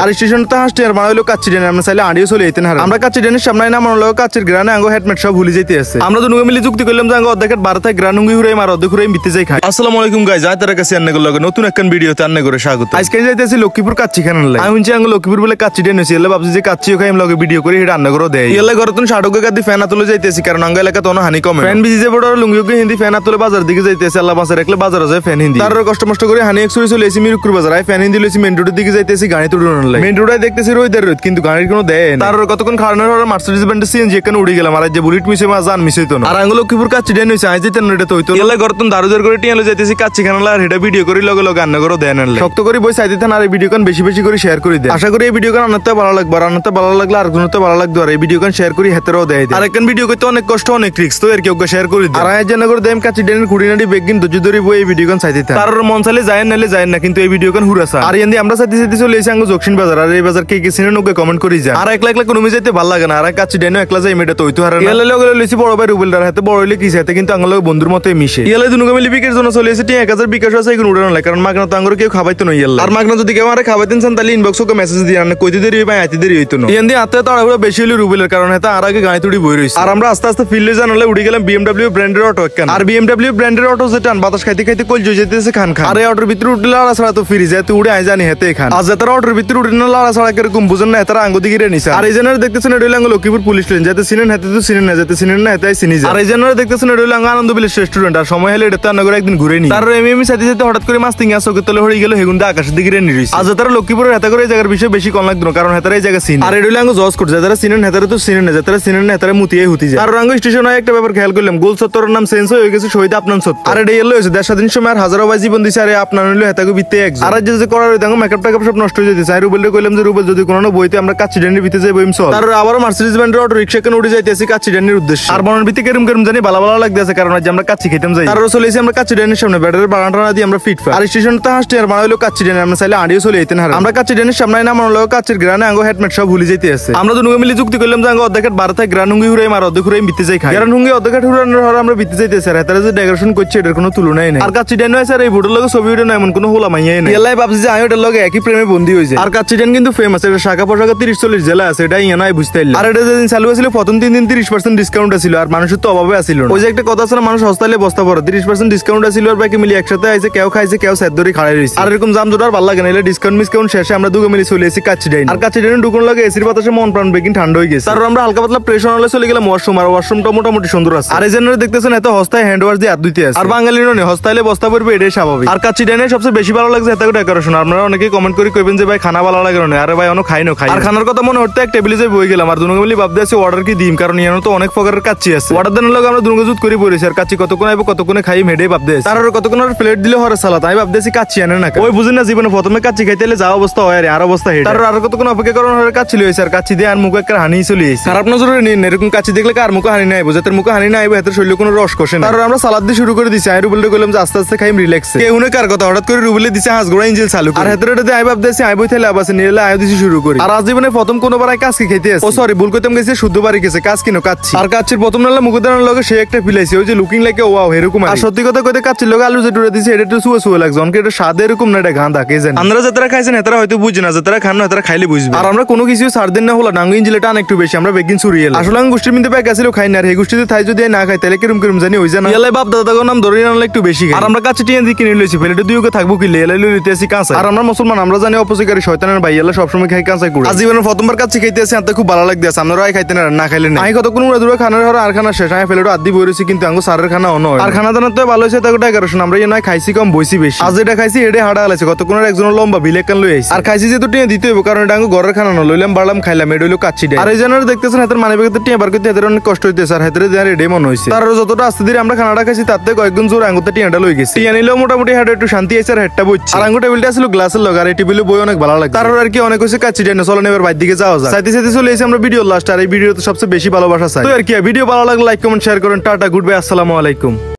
আর স্টেশনটা হাসতে আর মানে হলো কাচ্চি ডেনে আমরা চাইলে আড়িও চলে যেতেন। আমরা কাচ্চি ডেনের সামনে না মনে হলো কাচ্চির গ্রানে আঙ্গো হেডমেট সব ভুলে যেতে আছে। আমরা দুনুকে মিলে যুক্তি করলাম যে আঙ্গো অর্ধেকের 12 থেকে গ্রান হুঙ্গি হুরে আর অর্ধেক হুরে মিতে যাই খাই। আসসালামু আলাইকুম গাইস, আজ তার কাছে আন্নে লগে নতুন একটা ভিডিওতে আন্নে করে স্বাগত। আজকে যাইতেছি লক্ষ্মীপুর কাচ্চি খানা লাগে। আমি শুনছি আঙ্গো লক্ষ্মীপুর বলে কাচ্চি ডেন হইছে, এলে ভাবছি যে কাচ্চিও খাই আমি লগে ভিডিও করে এটা আন্নে করে দেই। এলে ঘরে তুন শাডুকে গাদি ফ্যান তুলে যাইতেছি, কারণ আঙ্গো এলাকা তো হানি কমে। ফ্যান বিজি যে বড় লুঙ্গিকে হিন্দি ফ্যান তুলে বাজার দিকে যাইতেছে। আল্লাহ বাসে রাখলে বাজার যায় ফ্যান হিন্দি। তার কষ্ট মষ্ট করে হানি এক্সুরি চলে এসি মিরপুর বাজার। আই ফ্যান হিন্দি লইছি মেইন রোডের দিকে যাইতেছি, গাড়ি তুলে লাগে মেইন রোডে দেখতেছি রোদের রোদ, কিন্তু গাড়ির কোনো দেয় না। তার কতক্ষণ খাড়ানোর পরে মার্সিডিজ বেঞ্চ সিএনজি এখানে উড়ে গেলাম। আর যে বুলেট মিশে মা জান মিস হইতো না। আর আঙ্গুল লক্ষ্মীপুর কাচ্চি ডেন হইছে, আজ যেতে এটা তো হইতো এলে গরতন দারুদার করে টিয়ালে যাইতেছি কাচ্চি খানা আর এটা ভিডিও করে লগে লগে আন্না করে দেন আনলে শক্ত করে বই চাইতে থান। আর এই ভিডিও কান বেশি বেশি করে শেয়ার করে দেন। আশা করি এই ভিডিও কান আনাতে ভালো লাগবে, আর আনাতে ভালো লাগলে আর গুণতে ভালো লাগবে। আর এই ভিডিও কান শেয়ার করি হেতেরও দেয়। আর একখান ভিডিও করতে অনেক কষ্ট অনেক রিস্ক, তো এর কেউ শেয়ার করে দেন। আর আজ জানা করে দেম কাচ্চি ডেনের খুঁড়িনাটি বেগিন দুজু ধরে বই এই ভিডিও কান চাইতে থান। তার মন চাইলে যায় নালে যায় না, কিন্তু এই ভিডিও কান হুরাসা। আর এন্দি আমরা চাইতে চাইতে চলে এসে আঙ্গো জকশিন বাজার। আর এই বাজার কে কে সিনে নকে কমেন্ট করি যায়। আর একলা একলা কোনো যাইতে ভালো লাগে না। আর কাচ্চি ডেনও একলা যাই মেটা তো হইতো হারে না। এলে লগে লইছি বড় ভাই রুবেলদার হাতে, বড় হইলে কি সাথে কিন্তু আঙ্গো লগে বন্ধুর মতই মিশে। এলে দুনুকে মিলে বিকের জন্য চলে এসে 1000 বিকাশ আছে এখন উড়ানো লাগে, কারণ মাগনা তো আঙ্গুর কেউ খাবাইতো না। আর মাগনা যদি কেউ আরে খাবাইতেন চান তাহলে ইনবক্স ওকে মেসেজ দিয়ে আনে কইতে দেরি ভাই আইতে দেরি হইতো না। এন্দি আতে তাড়াহুড়া বেশি হইলো রুবেলের কারণ হাতে আর আগে গাড়ি তুড়ি বই রইছে। আর আমরা আস্তে আস্তে ফিল্ডে জানালে উড়ে গেলাম BMW ব্র্যান্ডের অটো একখান। আর BMW ব্র্যান্ডের অটো যেটা বাতাস খাইতে খাইতে কল জই যেতেছে খান খান। আর এই অটোর ভিতরে উঠলে আর ছাড়া তো ফ্রি যায়, তো উড়ে আই জানি হেতে খান। আজ এত অটোর ভিতরে উঠে না লাড়া ছাড়া কিরকম বুঝেন না, এত আঙ্গু দিকে নিছে। আর এই জন্য দেখতেছেন এটা হলো লক্ষ্মীপুর পুলিশ লাইন, যাতে সিনেন হাতে তো সিনেন না, যাতে সিনেন না হাতে সিনি যায়। আর এই জন্য দেখতেছেন এটা হলো আনন্দ বিলেস রেস্টুরেন্ট। আর সময় হলে এটা নগরে একদিন ঘুরে নি। তার এমএমই সাথে সাথে হঠাৎ করে মাছ তিঙ্গা চোখের তলে হয়ে গেল হেগুন্দা আকাশের দিকে নিরিছে। আজ তারা লক্ষ্মীপুরের হাতে করে এই জায়গার বিষয়ে বেশি কম লাগতো, কারণ হাতারা এই জায়গা সিন। আর এটা হলো আঙ্গু জজ করছে, যারা সিনেন হাতারে তো সিনেন না, যারা সিনেন না হাতারে মুতিয়ে হুতি যায়। আর আঙ্গু স্টেশনে একটা ব্যাপার খেয়াল করলাম, গোল চত্বরের নাম চেঞ্জ হয়ে গেছে শহীদ আপনান চত্বর। আর এটা এলো হয়েছে 1.5 সময় আর হাজারো ভাই জীবন দিছে। আর আপনার হইলো হেতাকে বিতে একজন। আর যে করার হইতাঙ্গো মেকআপ টেকআপ সব নষ্ট হয়ে যেতেছে। আর রুবেলকে কইলাম যে রুবেল যদি কোনো বইতে আমরা কাচ্চি ডেনের ভিতরে যাই বইম চল। তার আবারও মার্সিডিজ বেঞ্চের অটো রিকশা কেন উঠে যাইতেছি কাচ্চি ডেনের উদ্দেশ্যে। আর মনের ভিতরে কেরম কেরম জানি ভালো ভালো লাগতেছে, কারণ আজ আমরা কাচ্চি খেতাম যাই। তারও চলে এসে আমরা কাচ্চি ডেনের সামনে ব্যাটারের বারান্ডা দিয়ে আমরা ফিট পাই। আর স্টেশনটা হাসতে আর মানে হলো কাচ্চি ডেনে আমরা চাইলে আড়িও চলে যেতেন। আমরা কাচ্চি ডেনের সামনে না মনে হলো কাচ্চির গ্রানে আঙ্গো হেডমেট সব ভুলে যেতে আছে। আমরা দুনুকে মিলে যুক্তি করলাম যে আঙ্গো অর্ধেকের 12 থেকে গ্রান হুঙ্গি হুরে আর অর্ধেক হুরে মিতে যাই খাই। গ্রান হুঙ্গি অর্ধেকের হুরানোর হরে আমরা বিতে যাইতেছি। আর হেতারা যে ডেকোরেশন করছে এটার কোনো তুলনাই নেই। আর কাচ্চি ডেন হয়েছে আর এই ভোটের লগে ছবি উঠে না এমন কোনো হোলা মাইয়াই নেই। এলাই ভাবছি যে আমি ওটার লগে একই প্রেমে বন্দী হয়েছে। আর কাচ্চি ডেন কিন্তু ফেমাস, এটা শাখা পোশাকা 30-40 জেলা আছে, এটা ইয়া নাই বুঝতে পারলাম। আর এটা যেদিন চালু হয়েছিল প্রথম 3 দিন 30% ডিসকাউন্ট আছিল। আর মানুষের তো অভাবে আছিল না। ওই যে একটা কথা আছে না, মানুষ হস্তাইলে বস্তা পড়ে, 30% ডিসকাউন্ট আছিল। আর বাকি মিলে একসাথে আইছে, কেউ খাইছে কেউ সেদ ধরে খাড়াই রইছে। আর এরকম জাম জোড়ার ভালো লাগে না। এলে ডিসকাউন্ট মিসকাউন্ট শেষে আমরা দুগে মিলে চলে এসেছি কাচ্চি ডেন। আর কাচ্চি ডেনে ঢুকুন লাগে এসির বাতাসে মন প্রাণ বেগিন ঠান্ডা হয়ে গেছে। তারপর আমরা হালকা পাতলা প্রেশার হলে চলে গেলাম ওয়াশরুম। আর ওয়াশরুমটা মোটামুটি সুন্দর আছে। আর এই জন্য দেখতেছেন এত হস্তায় হ্যান্ড ওয়াশ দিয়ে হাত ধুইতে আছে। আর বাঙালির নয় হস্তাইলে বস্তা পড়বে, এটাই স্বাভাবিক। আর কাচ্চি ডেনে সবচেয়ে বেশি ভালো লাগছে এত ডেকোরেশন। আপনারা অনেকেই কমেন্ট করে কইবেন যে ভাই খানা ভালো লাগে না। আরে ভাই অনেক খাই না খাই। আর খানার কথা মনে হতে এক টেবিলে যাই বই গেলাম। আর দুনুকে মিলে ভাবতে আছে অর্ডার কি দিম, কারণ ইয়ানো তো অনেক প্রকারের কাচ্চি আছে। অর্ডার দেওয়ার লগে আমরা দুনুকে জুত করে পড়েছি। আর কাচ্চি কতক্ষণ আইবো কতক্ষণে খাই মেডে ভাবতে আছে। তার আর কতক্ষণ আর প্লেট দিলে হরে সালাদ আমি ভাবতেছি কাচ্চি আনে না। ওই বুঝেন না জীবনে প্রথমে কাচ্চি খাইতে যা অবস্থা হয় আর অবস্থা হেড। তার আর কতক্ষণ অপেক্ষা করার হরে কাচ্চি লইছে। আর কাচ্চি দিয়ে আর মুখে একটা হানি চলে এসেছে। খারাপ নজরে নিন, এরকম কাচ্চি দেখলে কার মুখে হানি নাই আইবো, যাদের মুখে হানি না আইবো হাতের শরীরে কোনো রস কষে না। তার আমরা সালাদ দিয়ে শুরু করে দিছি। আর রুবেলকে কইলাম যে আস্তে আস্তে খাইম রিল্যাক্সে। কেউ না কার কথা হঠাৎ করে রুবেলে দিছে হাঁস গোড়া ইঞ্জিল চালু। আর হাতের এটাতে আই ভাবতেছি আইবো তাইলে আবাসে নিলে আয় দিছি শুরু করি। আর আজ জীবনে প্রথম কোনোবার কাজকে খেতে আছে। ও সরি ভুল কইতাম গেছে, শুদ্ধ বাড়ি গেছে কাজ কিনো কাচ্চি। আর কাচ্চির প্রথম নালে মুখে দাঁড়ানোর লগে সে একটা ফিলাইছে, ওই যে লুকিং লাইকে ওয়াও এরকম। আর সত্যি কথা কইতে কাচ্চির লগে আলু যে টুরে দিছে এটা একটু সুয়ে সুয়ে লাগছে। অনেকে এটা স্বাদ এরকম না, এটা গাঁদা কে জানে। আমরা যারা খাইছেন এতারা হয়তো বুঝে না, যারা খান না তারা খাইলে বুঝবে। আর আমরা কোনো কিছু ছাড় দিন না হলো ডাঙ্গু ইঞ্জিলে টান একটু বেশি, আমরা বেগিন ছুরিয়ে আসলে আমি গোষ্ঠীর মধ্যে প্যাক আছিল খাই না। আর এই গোষ্ঠীতে থাই যদি না খাই তাহলে কিরম কিরম জানি ওই জানা এলাই বাপ দাদাগো নাম ধরে আনলে একটু বেশি। আর আমরা কাচ্চি টিয়া দিয়ে কিনে লইছি, প্লেটে দুইকে থাকবো কি লেলাই লইতে আসি কাঁচা। আর আমরা মুসলমান, আমরা জানি অপোজিকারী শয়তানের ভাই এলা সবসময় খাই কাঁচা করে। আর জীবনের প্রথমবার কাচ্চি খাইতে আসি, আর খুব ভালো লাগতেছে। আপনারা খাইতে না খাইলে না আমি কতক্ষণ উড়ে দূরে খানার হরে আর খানা শেষ আমি প্লেটে আদি বইরেছি, কিন্তু আঙ্গো সারের খানা অন্য। আর খানা দানা তো ভালো হয়েছে তাকে ডেকোরেশন। আমরা ইয়ে নয় খাইছি কম বইছি বেশি। আজ এটা খাইছি এটা হাড়া আলাইছে, কতক্ষণের একজন লম্বা বিলেকান লই আইছে। আর খাইছি যেহেতু টিয়া দিতে হইব, কারণ এটা আঙ্গো ঘরের খানা না লইলাম বাড়লাম খাইলাম, এটা হইলো কাচ্চি ডেন। আর এই জন্য দেখতেছেন হাতের মানে বেগে টিয়া বার করতে হাতের অনেক কষ্ট হইতেছে। আর হাতের দেয়ার এডে মনে হইছে। তার যতটা আস্তে ধীরে আমরা খানাটা খাইছি তার থেকে কয়েকজন জোর আঙ্গুতে টিয়াটা লই গেছে। টিয়া নিলেও মোটামুটি হাটে একটু শান্তি আইছে। আর হেডটা বইছে। আর আঙ্গু টেবিলটা ছিল গ্লাসের লগে। আর এই টেবিলে বই অনেক ভালো লাগে। তার আর কি অনেক হইছে কাচ্চি ডেন। চলেন এবার বাইর দিকে যাওয়া যায়। সাইতে সাইতে চলে এসে আমরা ভিডিও লাস্ট। আর এই ভিডিওতে সবচেয়ে বেশি ভালোবাসা চাই। তো আর কি ভিডিও ভালো লাগলে লাইক কমেন্ট শেয়ার করেন। টাটা গুড বাই, আসসালামু আলাইকুম।